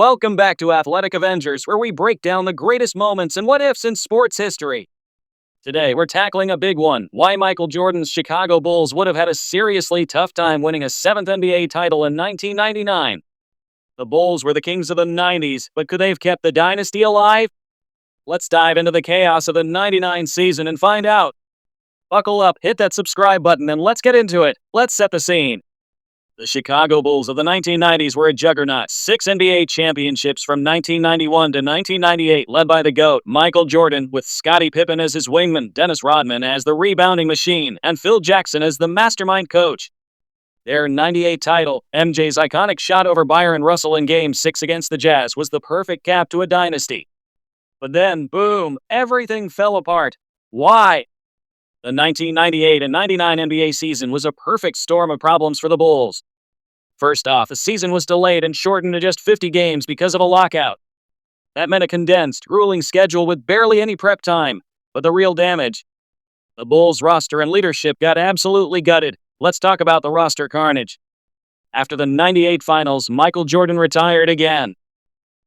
Welcome back to Athletic Avengers, where we break down the greatest moments and what-ifs in sports history. Today, we're tackling a big one: why Michael Jordan's Chicago Bulls would have had a seriously tough time winning a seventh NBA title in 1999. The Bulls were the kings of the 90s, but could they have kept the dynasty alive? Let's dive into the chaos of the 99 season and find out. Buckle up, hit that subscribe button, and let's get into it. Let's set the scene. The Chicago Bulls of the 1990s were a juggernaut. 6 NBA championships from 1991 to 1998, led by the GOAT, Michael Jordan, with Scottie Pippen as his wingman, Dennis Rodman as the rebounding machine, and Phil Jackson as the mastermind coach. Their 98 title, MJ's iconic shot over Byron Russell in Game 6 against the Jazz, was the perfect cap to a dynasty. But then, boom, everything fell apart. Why? The 1998 and 99 NBA season was a perfect storm of problems for the Bulls. First off, the season was delayed and shortened to just 50 games because of a lockout. That meant a condensed, grueling schedule with barely any prep time. But the real damage: the Bulls' roster and leadership got absolutely gutted. Let's talk about the roster carnage. After the 98 finals, Michael Jordan retired again.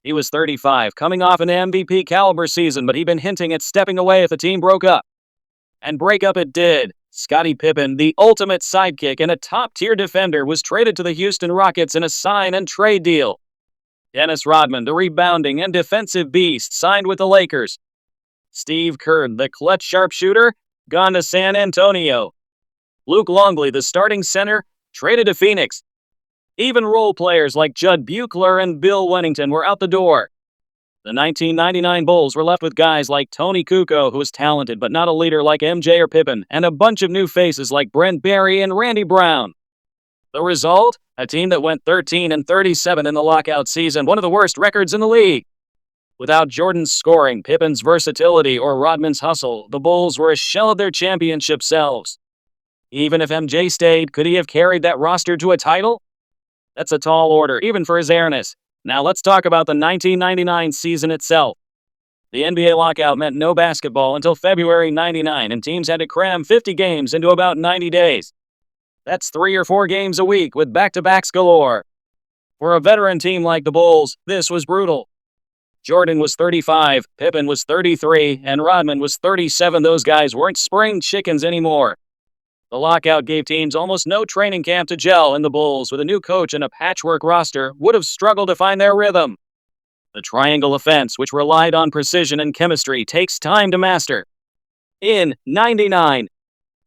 He was 35, coming off an MVP caliber season, but he'd been hinting at stepping away if the team broke up. And break up it did. Scottie Pippen, the ultimate sidekick and a top-tier defender, was traded to the Houston Rockets in a sign-and-trade deal. Dennis Rodman, the rebounding and defensive beast, signed with the Lakers. Steve Kerr, the clutch sharpshooter, gone to San Antonio. Luke Longley, the starting center, traded to Phoenix. Even role players like Judd Buechler and Bill Wennington were out the door. The 1999 Bulls were left with guys like Tony Kukoc, who was talented but not a leader like MJ or Pippen, and a bunch of new faces like Brent Barry and Randy Brown. The result? A team that went 13-37 in the lockout season, one of the worst records in the league. Without Jordan's scoring, Pippen's versatility, or Rodman's hustle, the Bulls were a shell of their championship selves. Even if MJ stayed, could he have carried that roster to a title? That's a tall order, even for his airness. Now let's talk about the 1999 season itself. The NBA lockout meant no basketball until February 99, and teams had to cram 50 games into about 90 days. That's 3 or 4 games a week with back-to-backs galore. For a veteran team like the Bulls, this was brutal. Jordan was 35, Pippen was 33, and Rodman was 37. Those guys weren't spring chickens anymore. The lockout gave teams almost no training camp to gel, and the Bulls, with a new coach and a patchwork roster, would have struggled to find their rhythm. The triangle offense, which relied on precision and chemistry, takes time to master. In 99,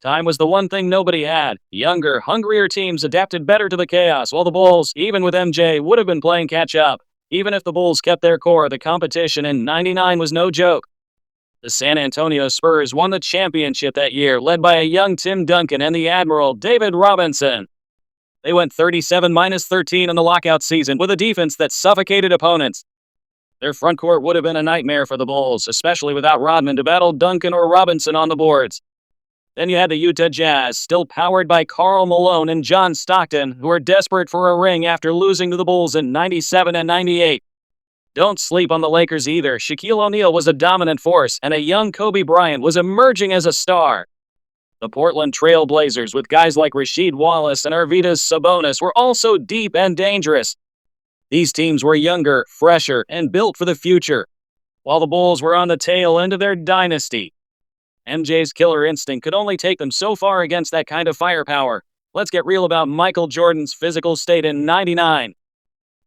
time was the one thing nobody had. Younger, hungrier teams adapted better to the chaos, while the Bulls, even with MJ, would have been playing catch-up. Even if the Bulls kept their core, the competition in 99 was no joke. The San Antonio Spurs won the championship that year, led by a young Tim Duncan and the Admiral David Robinson. They went 37-13 in the lockout season with a defense that suffocated opponents. Their front court would have been a nightmare for the Bulls, especially without Rodman to battle Duncan or Robinson on the boards. Then you had the Utah Jazz, still powered by Karl Malone and John Stockton, who were desperate for a ring after losing to the Bulls in 97 and 98. Don't sleep on the Lakers either. Shaquille O'Neal was a dominant force, and a young Kobe Bryant was emerging as a star. The Portland Trail Blazers, with guys like Rasheed Wallace and Arvydas Sabonis, were also deep and dangerous. These teams were younger, fresher, and built for the future, while the Bulls were on the tail end of their dynasty. MJ's killer instinct could only take them so far against that kind of firepower. Let's get real about Michael Jordan's physical state in 99.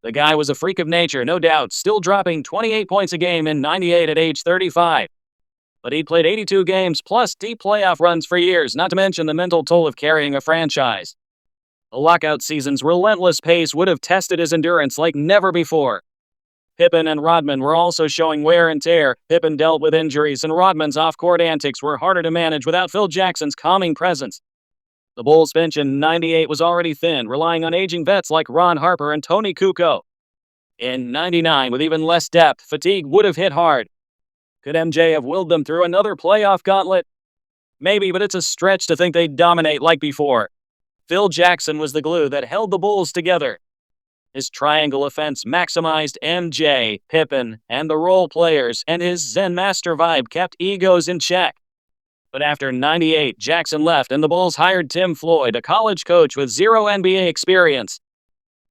The guy was a freak of nature, no doubt, still dropping 28 points a game in 98 at age 35. But he'd played 82 games plus deep playoff runs for years, not to mention the mental toll of carrying a franchise. The lockout season's relentless pace would have tested his endurance like never before. Pippen and Rodman were also showing wear and tear. Pippen dealt with injuries, and Rodman's off-court antics were harder to manage without Phil Jackson's calming presence. The Bulls' bench in 98 was already thin, relying on aging vets like Ron Harper and Tony Kukoc. In 99, with even less depth, fatigue would have hit hard. Could MJ have willed them through another playoff gauntlet? Maybe, but it's a stretch to think they'd dominate like before. Phil Jackson was the glue that held the Bulls together. His triangle offense maximized MJ, Pippen, and the role players, and his Zen master vibe kept egos in check. But after 98, Jackson left and the Bulls hired Tim Floyd, a college coach with zero NBA experience.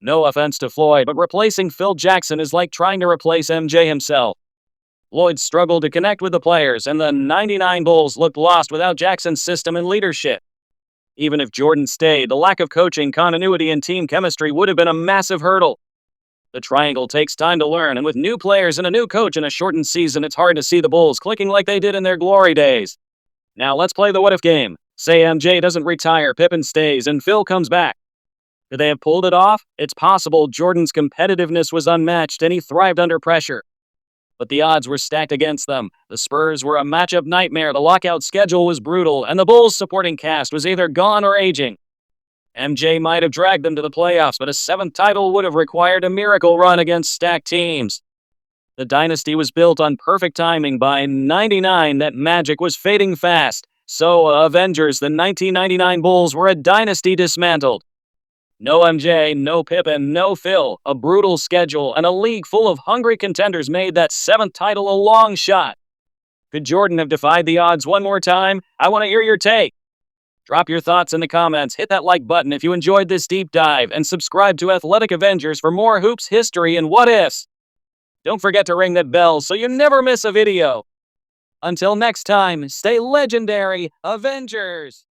No offense to Floyd, but replacing Phil Jackson is like trying to replace MJ himself. Floyd struggled to connect with the players, and the '99 Bulls looked lost without Jackson's system and leadership. Even if Jordan stayed, the lack of coaching, continuity, and team chemistry would have been a massive hurdle. The triangle takes time to learn, and with new players and a new coach in a shortened season, it's hard to see the Bulls clicking like they did in their glory days. Now let's play the what-if game. Say MJ doesn't retire, Pippen stays, and Phil comes back. Could they have pulled it off? It's possible. Jordan's competitiveness was unmatched, and he thrived under pressure. But the odds were stacked against them. The Spurs were a matchup nightmare, the lockout schedule was brutal, and the Bulls' supporting cast was either gone or aging. MJ might have dragged them to the playoffs, but a seventh title would have required a miracle run against stacked teams. The dynasty was built on perfect timing. By '99, that magic was fading fast. So, Avengers, the 1999 Bulls were a dynasty dismantled. No MJ, no Pippen, no Phil, a brutal schedule, and a league full of hungry contenders made that seventh title a long shot. Could Jordan have defied the odds one more time? I want to hear your take. Drop your thoughts in the comments, hit that like button if you enjoyed this deep dive, and subscribe to Athletic Avengers for more hoops history and what-ifs. Don't forget to ring that bell so you never miss a video. Until next time, stay legendary, Avengers!